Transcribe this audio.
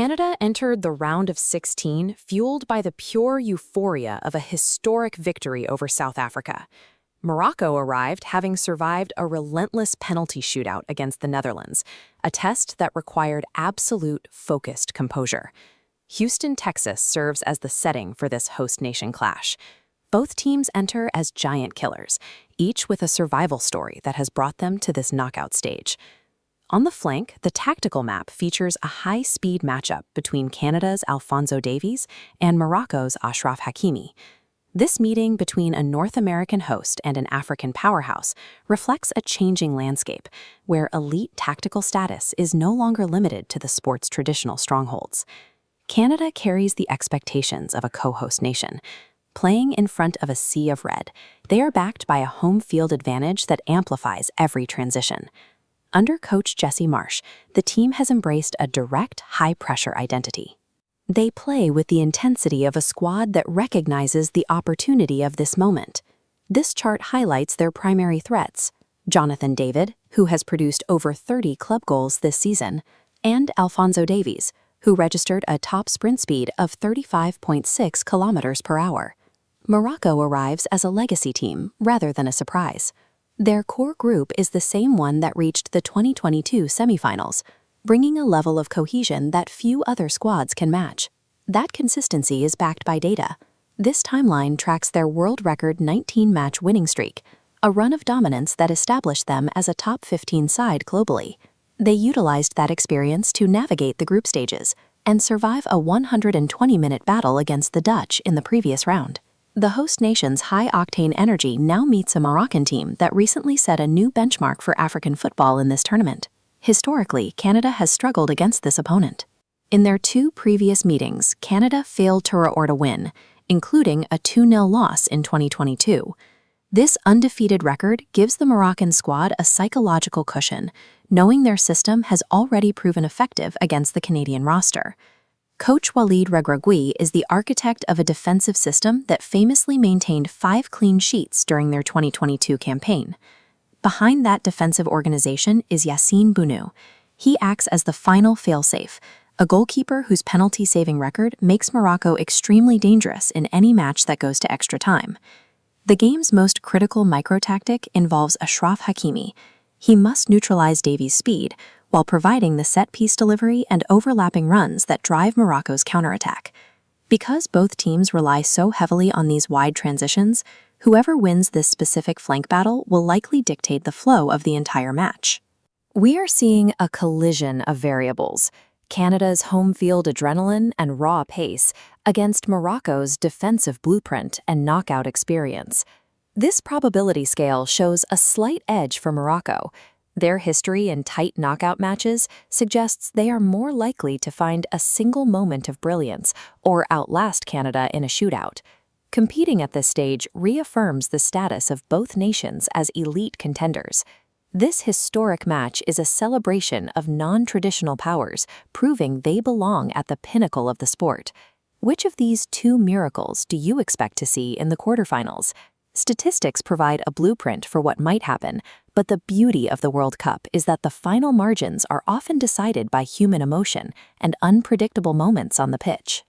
Canada entered the round of 16 fueled by the pure euphoria of a historic victory over South Africa. Morocco arrived having survived a relentless penalty shootout against the Netherlands, a test that required absolute, focused composure. Houston, Texas serves as the setting for this host nation clash. Both teams enter as giant killers, each with a survival story that has brought them to this knockout stage. On the flank, the tactical map features a high-speed matchup between Canada's Alphonso Davies and Morocco's Achraf Hakimi. This meeting between a North American host and an African powerhouse reflects a changing landscape, where elite tactical status is no longer limited to the sport's traditional strongholds. Canada carries the expectations of a co-host nation. Playing in front of a sea of red, they are backed by a home field advantage that amplifies every transition. Under coach Jesse Marsh, the team has embraced a direct, high-pressure identity. They play with the intensity of a squad that recognizes the opportunity of this moment. This chart highlights their primary threats: Jonathan David, who has produced over 30 club goals this season, and Alphonso Davies, who registered a top sprint speed of 35.6 kilometers per hour. Morocco arrives as a legacy team rather than a surprise. Their core group is the same one that reached the 2022 semifinals, bringing a level of cohesion that few other squads can match. That consistency is backed by data. This timeline tracks their world record 19-match winning streak, a run of dominance that established them as a top 15 side globally. They utilized that experience to navigate the group stages and survive a 120-minute battle against the Dutch in the previous round. The host nation's high-octane energy now meets a Moroccan team that recently set a new benchmark for African football in this tournament. Historically, Canada has struggled against this opponent. In their two previous meetings, Canada failed to record a win, including a 2-0 loss in 2022. This undefeated record gives the Moroccan squad a psychological cushion, knowing their system has already proven effective against the Canadian roster. Coach Walid Regragui is the architect of a defensive system that famously maintained 5 clean sheets during their 2022 campaign. Behind that defensive organization is Yassine Bounou. He acts as the final failsafe, a goalkeeper whose penalty-saving record makes Morocco extremely dangerous in any match that goes to extra time. The game's most critical micro-tactic involves Achraf Hakimi. He must neutralize Davies' speed, while providing the set-piece delivery and overlapping runs that drive Morocco's counterattack. Because both teams rely so heavily on these wide transitions, whoever wins this specific flank battle will likely dictate the flow of the entire match. We are seeing a collision of variables: Canada's home field adrenaline and raw pace against Morocco's defensive blueprint and knockout experience. This probability scale shows a slight edge for Morocco. Their history in tight knockout matches suggests they are more likely to find a single moment of brilliance or outlast Canada in a shootout. Competing at this stage reaffirms the status of both nations as elite contenders. This historic match is a celebration of non-traditional powers, proving they belong at the pinnacle of the sport. Which of these two miracles do you expect to see in the quarterfinals? Statistics provide a blueprint for what might happen, but the beauty of the World Cup is that the final margins are often decided by human emotion and unpredictable moments on the pitch.